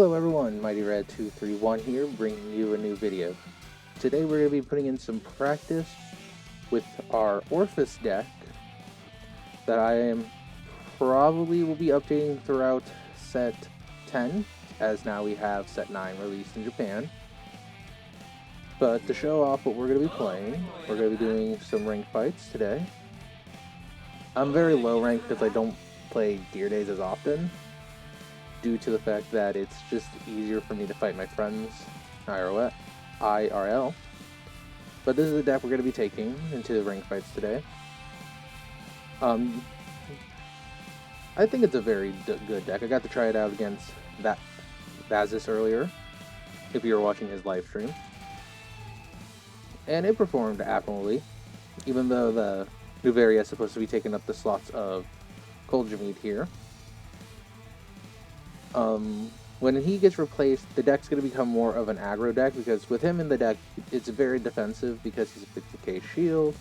Hello everyone, Mighty Red 231 here, bringing you a new video. Today we're going to be putting in some practice with our Orfist deck that I am probably will be updating throughout set 10, as now we have set 9 released in Japan. But to show off what we're going to be playing, we're going to be doing some ranked fights today. I'm very low ranked because I don't play Gear Days as often, due to the fact that it's just easier for me to fight my friends IRL. But this is the deck we're going to be taking into the ranked fights today. I think it's a very good deck. I got to try it out against Vazis earlier, if you were watching his live stream. And it performed admirably, even though the Nuvaria is supposed to be taking up the slots of Koljamid here. When he gets replaced, the deck's going to become more of an aggro deck, because with him in the deck, it's very defensive because he's a 15k shield,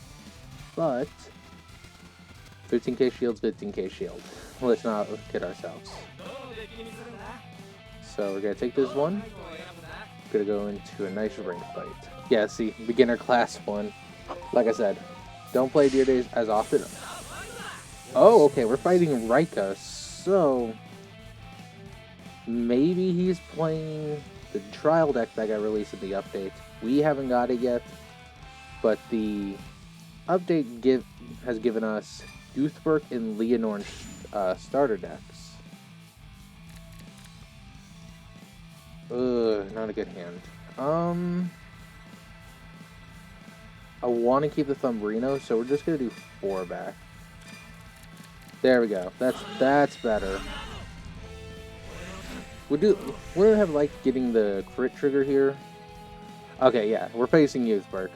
but 15k shield's 15k shield. Let's not kid ourselves. So we're going to take this one, going to go into a nice ring fight. Yeah, see, beginner class 1. Like I said, don't play Gear Days as often. Oh, okay, we're fighting Rika, so maybe he's playing the trial deck that got released in the update. We haven't got it yet, but the update has given us Youthberk and Leonore starter decks. Not a good hand. I want to keep the Thumbrino, so we're just gonna do 4 back. There we go. That's better. Wouldn't have liked getting the crit trigger here. Okay, yeah, we're facing Youthberk.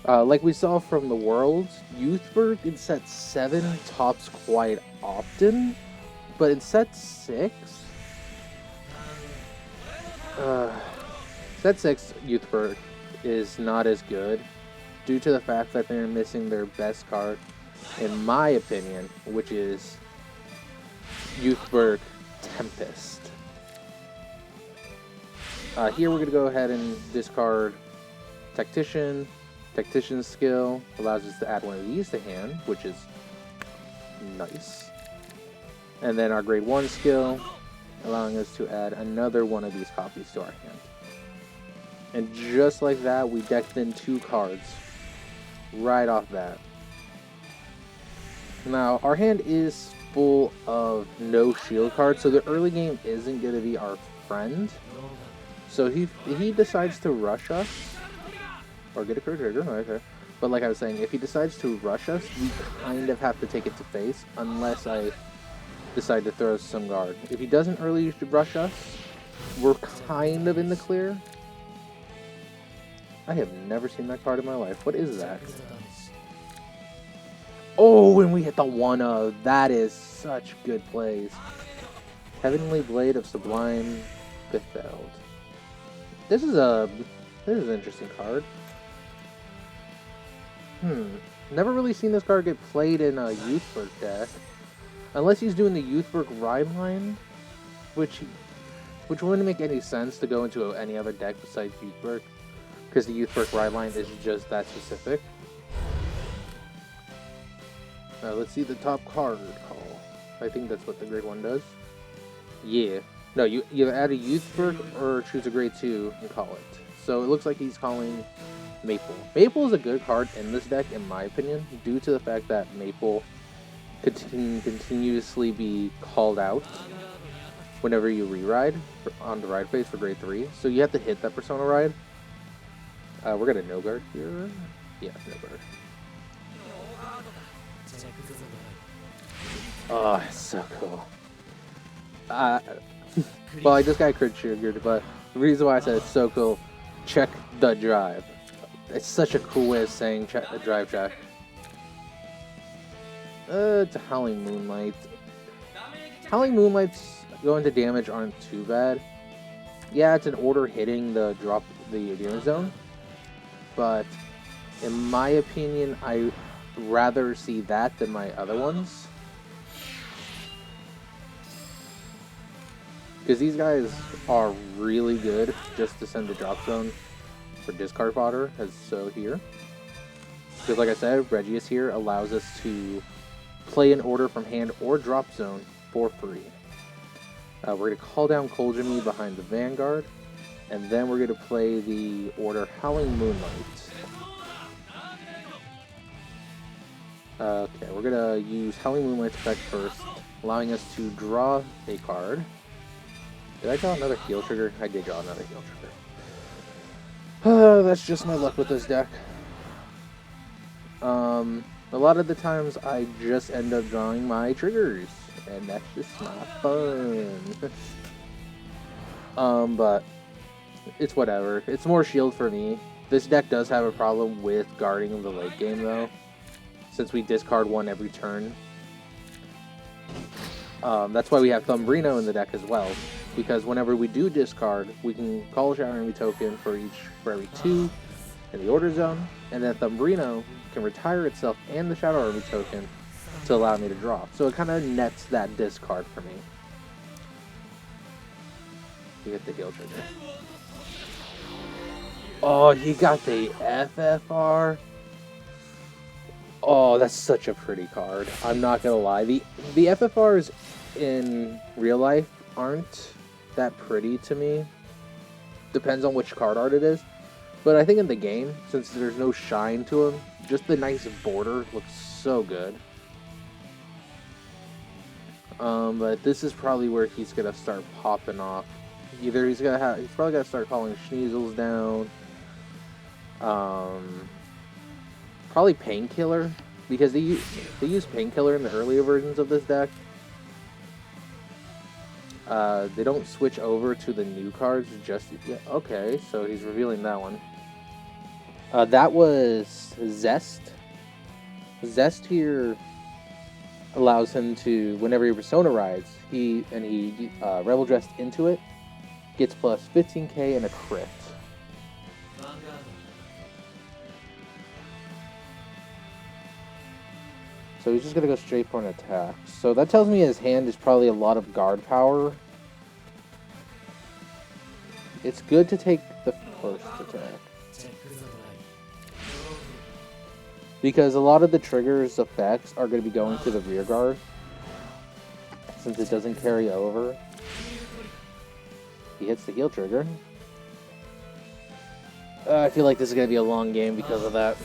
Like we saw from the Worlds, Youthberk in set 7 tops quite often, but in set 6, Youthberk is not as good, due to the fact that they're missing their best card, in my opinion, which is Youthberk Tempest. Here we're going to go ahead and discard Tactician. Tactician's skill allows us to add one of these to hand, which is nice. And then our grade 1 skill, allowing us to add another one of these copies to our hand. And just like that, we decked in 2 cards right off that. Now, our hand is full of no shield cards, so the early game isn't going to be our friend. So if he decides to rush us, or get a crit trigger, okay. But like I was saying, if he decides to rush us, we kind of have to take it to face, unless I decide to throw some guard. If he doesn't early rush us, we're kind of in the clear. I have never seen that card in my life. What is that? Oh, and we hit the 1-of. That is such good plays. Heavenly Blade of Sublime Befeld. This is an interesting card. Never really seen this card get played in a Youthberk deck, unless he's doing the Youthberk Rhyme line, which wouldn't make any sense to go into any other deck besides Youthberk, because the Youthberk Rhyme line is just that specific. Let's see the top card call. I think that's what the grade 1 does. Yeah. No, you either add a Youthberk or choose a grade 2 and call it. So it looks like he's calling Maple. Maple is a good card in this deck, in my opinion, due to the fact that Maple can continuously be called out whenever you re-ride on the ride phase for grade 3. So you have to hit that Persona ride. We're gonna no guard here. Yeah, no guard. Oh, it's so cool. Well, I just got crit triggered, but the reason why I said it's so cool, check the drive. It's such a cool way of saying drive check. It's a Howling Moonlight. Howling Moonlights going to damage aren't too bad. Yeah, it's an order hitting the damage zone, but in my opinion, I rather see that than my other ones. Because these guys are really good just to send the drop zone for discard fodder, as so here. Because like I said, Regius here allows us to play an order from hand or drop zone for free. We're going to call down Koljami behind the Vanguard, and then we're going to play the order Howling Moonlight. Okay, we're going to use Howling Moonlight's effect first, allowing us to draw a card. Did I draw another heal trigger? I did draw another heal trigger. That's just my luck with this deck. A lot of the times I just end up drawing my triggers, and that's just not fun. But it's whatever. It's more shield for me. This deck does have a problem with guarding the late game though, since we discard one every turn. That's why we have Thumbrino in the deck as well, because whenever we do discard, we can call a Shadow Army token for every 2 in the order zone, and then Thumbrino can retire itself and the Shadow Army token to allow me to draw. So it kind of nets that discard for me. You get the heal trigger. Oh, he got the FFR. Oh, that's such a pretty card. I'm not gonna lie. The FFRs in real life aren't that pretty to me. Depends on which card art it is. But I think in the game, since there's no shine to them, just the nice border looks so good. But this is probably where he's gonna start popping off. Either he's probably gonna start calling Schneasels down. Probably Painkiller, because they use Painkiller in the earlier versions of this deck. They don't switch over to the new cards just yet. Okay, so he's revealing that one. That was Zest. Zest here allows him to, whenever he Persona rides, he Rebel Dressed into it, gets plus 15k and a crit. So he's just going to go straight for an attack. So that tells me his hand is probably a lot of guard power. It's good to take the first attack, because a lot of the trigger's effects are going to be going to the rear guard, since it doesn't carry over. He hits the heal trigger. I feel like this is going to be a long game because of that,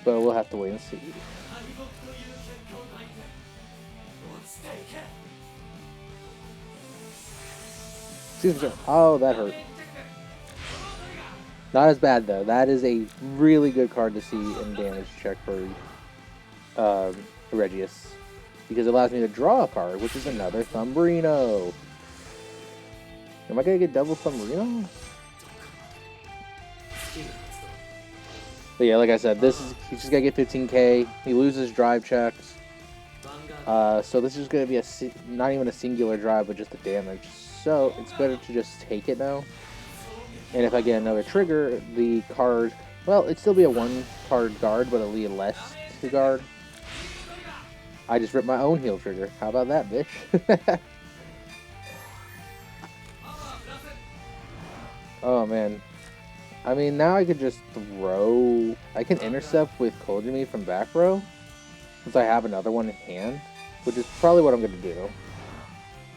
but we'll have to wait and see. Oh, that hurt. Not as bad though. That is a really good card to see in damage check for Regius, because it allows me to draw a card, which is another Thumbrino. Am I gonna get double Thumbrino? But yeah, like I said, he's just gonna get 15k. He loses drive checks. So this is gonna be not even a singular drive, but just the damage. So it's better to just take it now. And if I get another trigger, the card, well, it'd still be a 1-card guard, but it'll be less to guard. I just ripped my own heal trigger. How about that, bitch? Oh man. I mean, now I could just throw. I can intercept with Koljami from back row, since I have another one in hand, which is probably what I'm gonna do.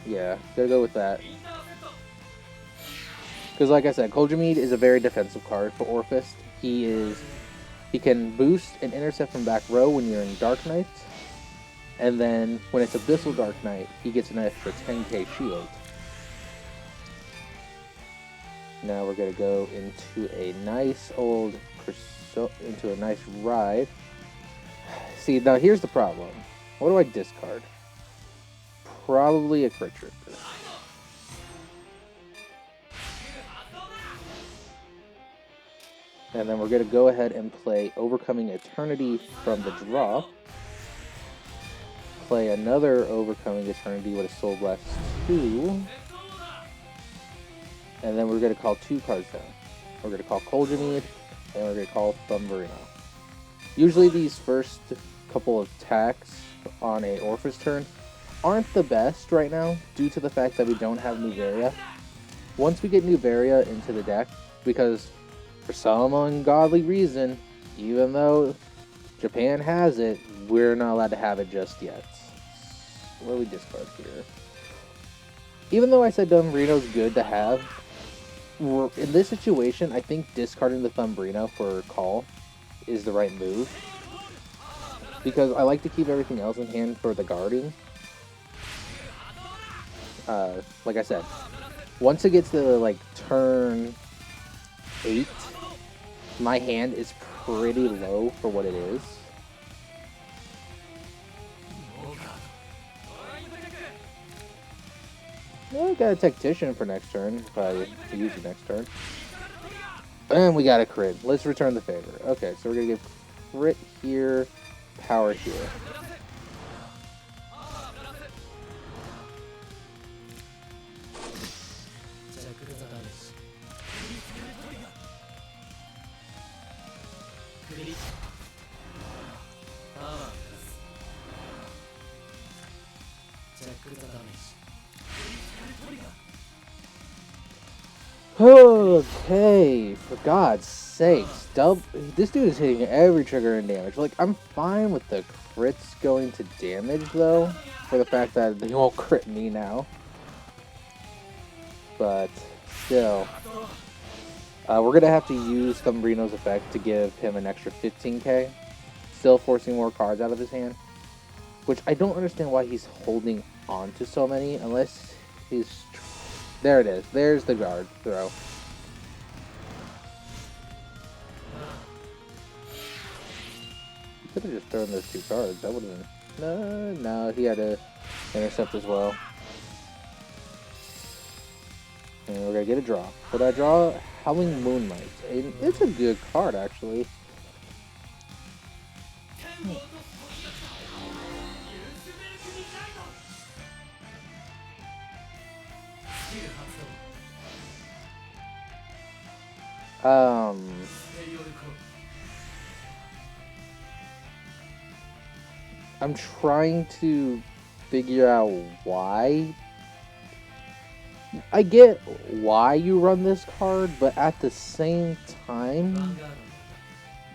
Yeah, gotta go with that. Because like I said, Koljami is a very defensive card for Orfist. He can boost and intercept from back row when you're in Dark Knight, and then when it's Abyssal Dark Knight, he gets an extra 10k shield. Now we're gonna go into a nice ride. See, now here's the problem. What do I discard? Probably a crit trigger. And then we're going to go ahead and play Overcoming Eternity from the draw. Play another Overcoming Eternity with a Soul Blast 2. And then we're going to call 2 cards down. We're going to call Koljami, and we're going to call Thumbrino. Usually these first couple of attacks on a Orfist turn aren't the best right now due to the fact that we don't have Nuvaria. Once we get Nuvaria into the deck, because for some ungodly reason, even though Japan has it, we're not allowed to have it just yet. What do we discard here? Even though I said Thumbrino's good to have, in this situation, I think discarding the Thumbrino for call is the right move. Because I like to keep everything else in hand for the guarding. Like I said, once it gets to like turn 8, my hand is pretty low for what it is. Well, I got a Tactician for next turn if I use it next turn. And we got a crit. Let's return the favor. Okay, so we're gonna get crit here, power here. Okay, for God's sakes, this dude is hitting every trigger and damage. Like, I'm fine with the crits going to damage, though, for the fact that they won't crit me now. But, still, we're going to have to use Thumbrino's effect to give him an extra 15k, still forcing more cards out of his hand, which I don't understand why he's holding on to so many, unless he's... There it is. There's the guard throw. Could have just thrown those 2 cards. That would have been... No, he had to intercept as well. And we're going to get a draw. Would I draw Howling Moonlight? It's a good card, actually. I'm trying to figure out why. I get why you run this card, but at the same time,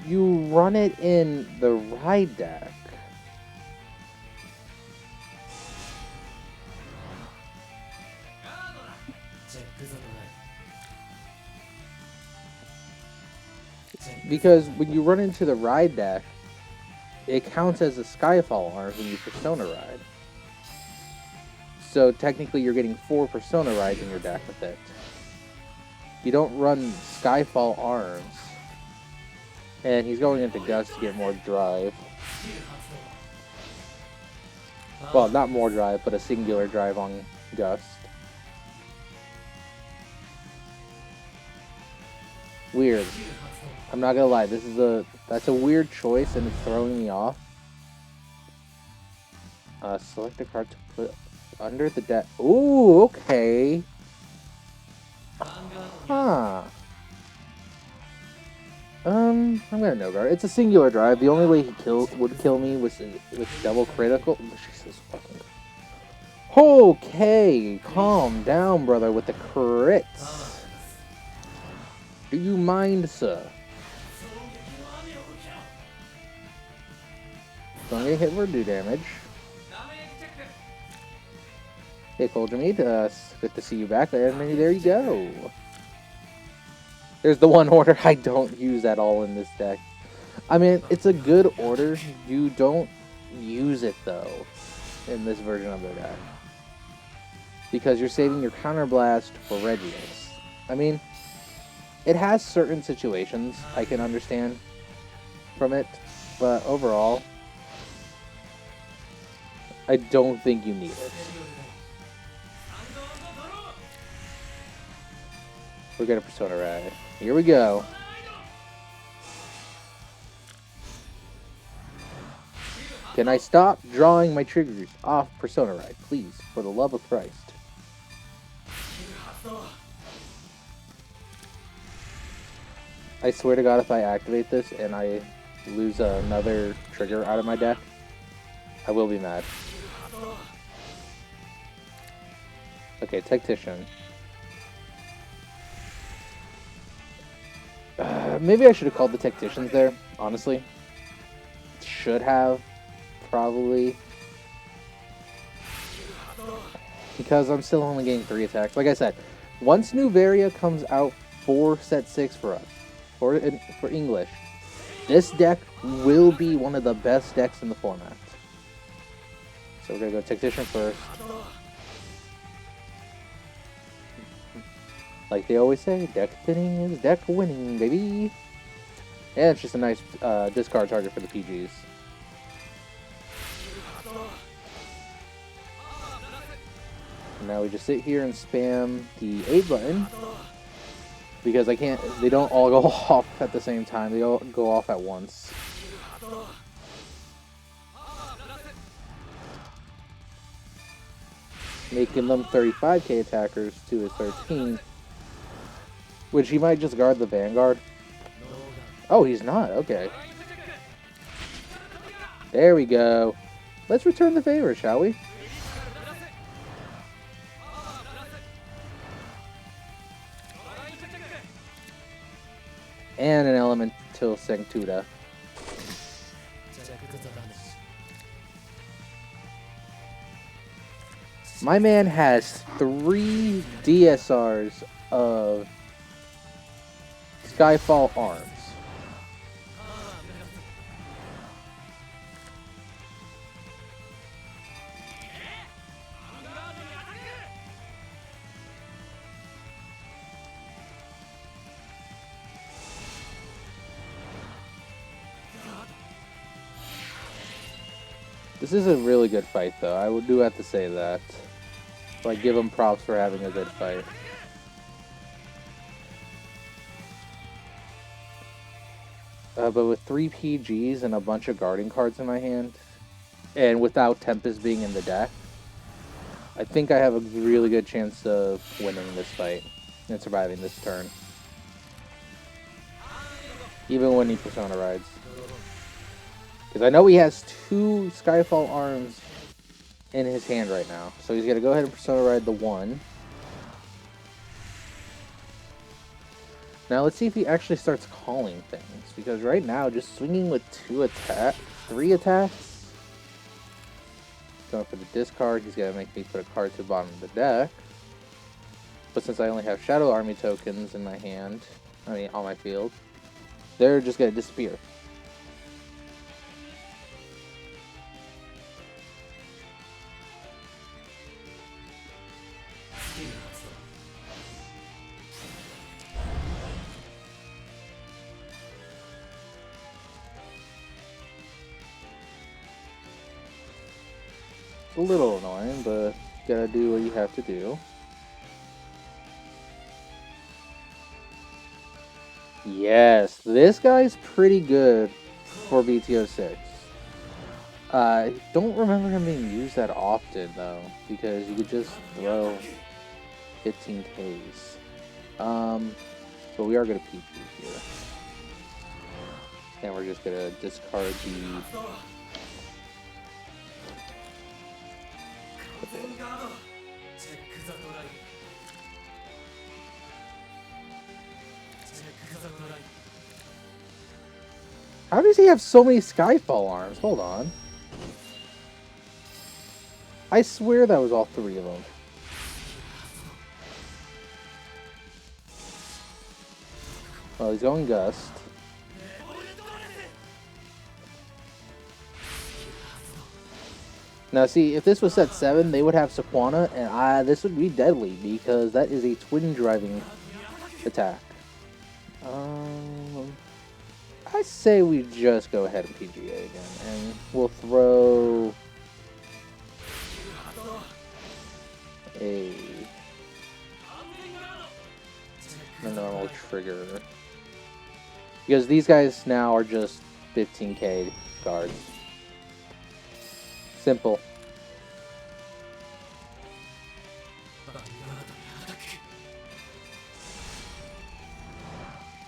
you run it in the ride deck. Because when you run into the ride deck, it counts as a Skyfall arms when you Persona Ride. So technically you're getting 4 Persona Rides in your deck with it. You don't run Skyfall arms. And he's going into Gust to get more drive. Well, not more drive, but a singular drive on Gust. Weird. I'm not gonna lie, that's a weird choice and it's throwing me off. Select a card to put under the deck. Ooh, okay. Huh. I'm gonna no guard. It's a singular drive. The only way he would kill me was with double critical. Jesus fucking. Okay, calm down, brother, with the crits. Do you mind, sir? So I'm gonna hit for do damage. Hey, Koljamid, good to see you back, and there you go. There's the one order I don't use at all in this deck. I mean, it's a good order. You don't use it, though, in this version of the deck. Because you're saving your Counterblast for Regius. I mean, it has certain situations I can understand from it, but overall, I don't think you need it. We're gonna Persona Ride. Here we go. Can I stop drawing my triggers off Persona Ride, please, for the love of Christ? I swear to God, if I activate this and I lose another trigger out of my deck, I will be mad. Okay, Tactician. Maybe I should have called the Tacticians there, honestly. Should have, probably. Because I'm still only getting 3 attacks. Like I said, once new Varia comes out for set 6 for us, for English, this deck will be one of the best decks in the format. So we're going to go Tactician first. Like they always say, deck thinning is deck winning, baby. And it's just a nice discard target for the PGs. And now we just sit here and spam the A button. Because I can't, they don't all go off at the same time. They all go off at once. Making them 35k attackers to his 13. Which he might just guard the Vanguard. Oh, he's not. Okay. There we go. Let's return the favor, shall we? And an Elemental Sanctuda. My man has 3 DSRs of Skyfall Arms. This is a really good fight, though. I do have to say that. So I give him props for having a good fight. But with 3 PGs and a bunch of guarding cards in my hand, and without Tempest being in the deck, I think I have a really good chance of winning this fight and surviving this turn. Even when he Persona rides. Because I know he has 2 Skyfall Arms in his hand right now. So he's going to go ahead and Persona ride the 1. Now let's see if he actually starts calling things. Because right now, just swinging with 3 attacks. Going for the discard, he's going to make me put a card to the bottom of the deck. But since I only have Shadow Army tokens in my hand, I mean on my field, they're just going to disappear. It's a little annoying, but you gotta do what you have to do. Yes, this guy's pretty good for BTO6. I don't remember him being used that often, though, because you could just throw 15Ks. So we are going to PG here. And we're just going to discard the... How does he have so many Skyfall Arms? Hold on. I swear that was all 3 of them. Well, he's going Gust. Now, see, if this was set 7, they would have Sequana, and this would be deadly, because that is a twin driving attack. I say we just go ahead and PGA again, and we'll throw a normal trigger. Because these guys now are just 15k guards. Simple. I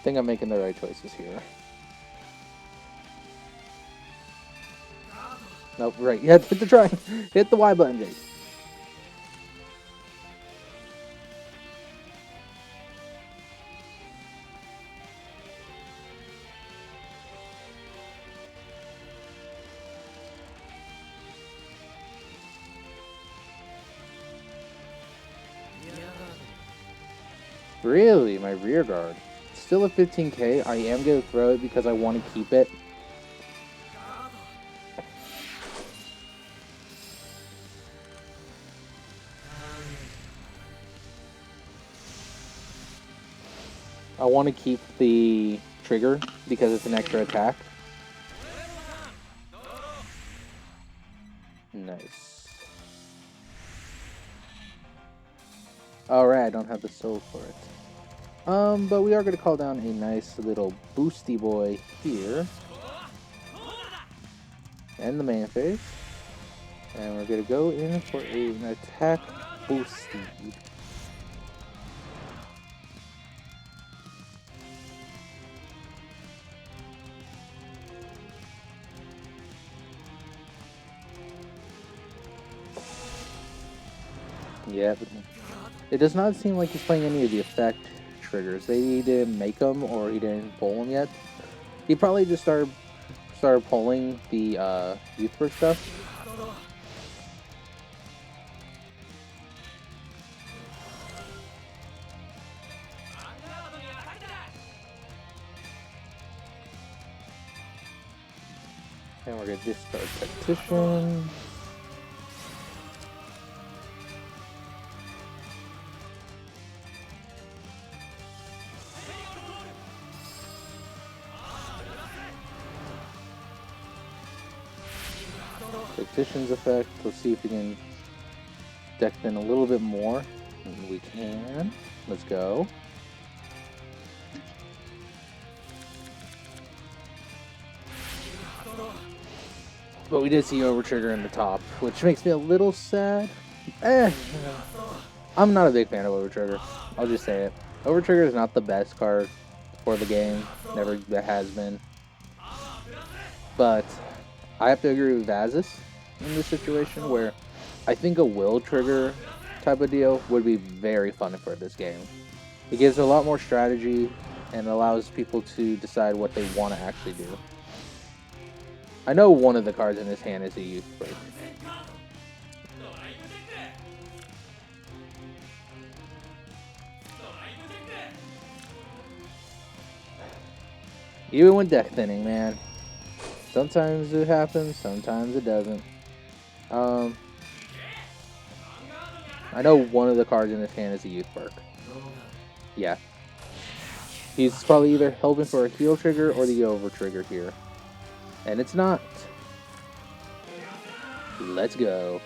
think I'm making the right choices here. Nope, right. You have to hit the try. Hit the Y button, Jake. Really? My rear guard. Still at 15k. I am going to throw it because I want to keep it. I want to keep the trigger because it's an extra attack. Nice. Alright, I don't have the soul for it. But we are going to call down a nice little boosty boy here. And the main phase. And we're going to go in for an attack boosty. Yeah, but it does not seem like he's playing any of the effect triggers. They didn't make them, or he didn't pull them yet. He probably just started pulling the youthberk stuff. And we're gonna discard Tactician. Tactician's effect. Let's see if we can deck in a little bit more. And we can. Let's go. But we did see Overtrigger in the top, which makes me a little sad. I'm not a big fan of Overtrigger. I'll just say it. Overtrigger is not the best card for the game. Never has been. But I have to agree with Vazis in this situation, where I think a will trigger type of deal would be very fun for this game. It gives a lot more strategy and allows people to decide what they want to actually do. I know one of the cards in his hand is a youthberk. Even with deck thinning, man. Sometimes it happens, sometimes it doesn't. I know one of the cards in his hand is a youthberk. Yeah. He's probably either hoping for a heal trigger or the over trigger here. And it's not. Let's go.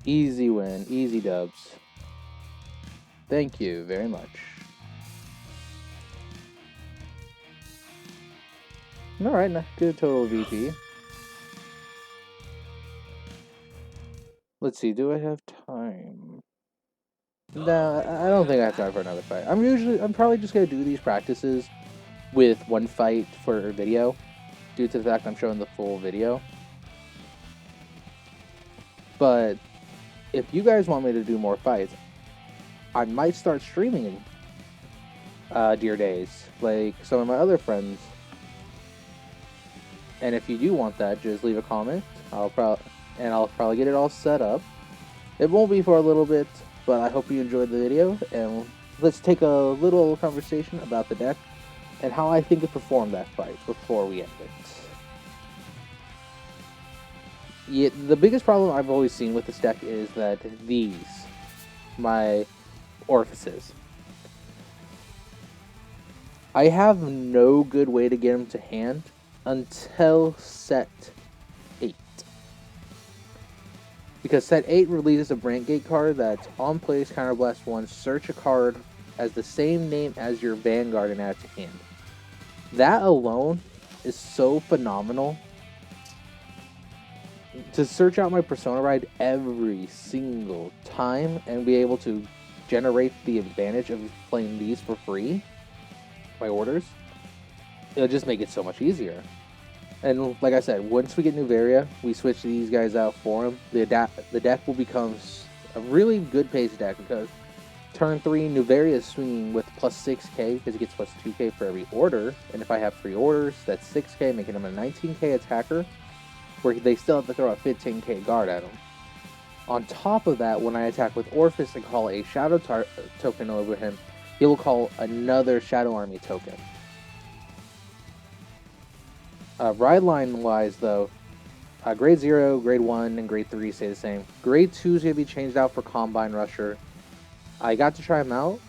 Easy win, easy dubs. Thank you very much. Alright, good total VP. Let's see, do I have time? Nah, I don't think I have time for another fight. I'm probably just gonna do these practices with one fight for a video, due to the fact I'm showing the full video. But if you guys want me to do more fights, I might start streaming Dear Days, like some of my other friends. And if you do want that, just leave a comment. I'll probably get it all set up. It won't be for a little bit, but I hope you enjoyed the video, and let's take a little conversation about the deck and how I think it performed that fight before we end it. Yeah, the biggest problem I've always seen with this deck is that my orfists, I have no good way to get them to hand until set 8. Because set 8 releases a Brandgate card that's on place, counterblast 1, search a card as the same name as your vanguard and add it to hand. That alone is so phenomenal. To search out my Persona Ride every single time and be able to generate the advantage of playing these for free, my orders, it'll just make it so much easier. And like I said, once we get Nuvaria, we switch these guys out for them. The deck will become a really good pace deck, because turn 3, Nuvaria is swinging with plus 6k because it gets plus 2k for every order. And if I have 3 orders, that's 6k, making him a 19k attacker, where they still have to throw a 15k guard at him. On top of that, when I attack with Orfist and call a shadow token over him, he will call another Shadow Army token. Ride line wise though, grade 0, grade 1, and grade 3 stay the same. Grade 2 is going to be changed out for Combine Rusher. I got to try him out.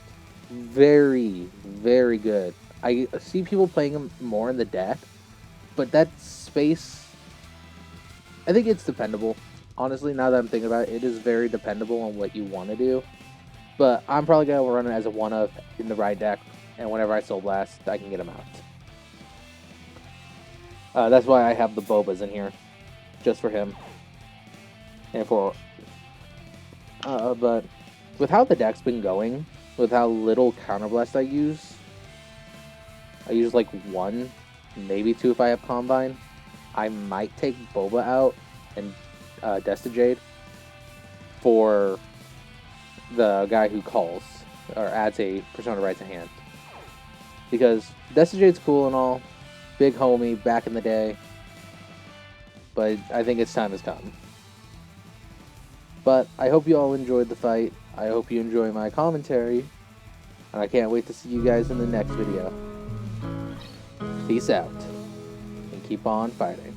Very, very good. I see people playing him more in the deck, but that space, I think it's dependable. Honestly, now that I'm thinking about it, it is very dependable on what you want to do. But I'm probably going to run it as a 1-of in the right deck, and whenever I Soul Blast, I can get him out. That's why I have the Bobas in here, just for him. And for... but with how the deck's been going, with how little Counterblast I use like 1, maybe 2 if I have Combine, I might take Boba out and Destajade for the guy who calls or adds a Persona right to hand. Because Destajade's cool and all, big homie back in the day, but I think its time has come. But I hope you all enjoyed the fight. I hope you enjoy my commentary, and I can't wait to see you guys in the next video. Peace out, and keep on fighting.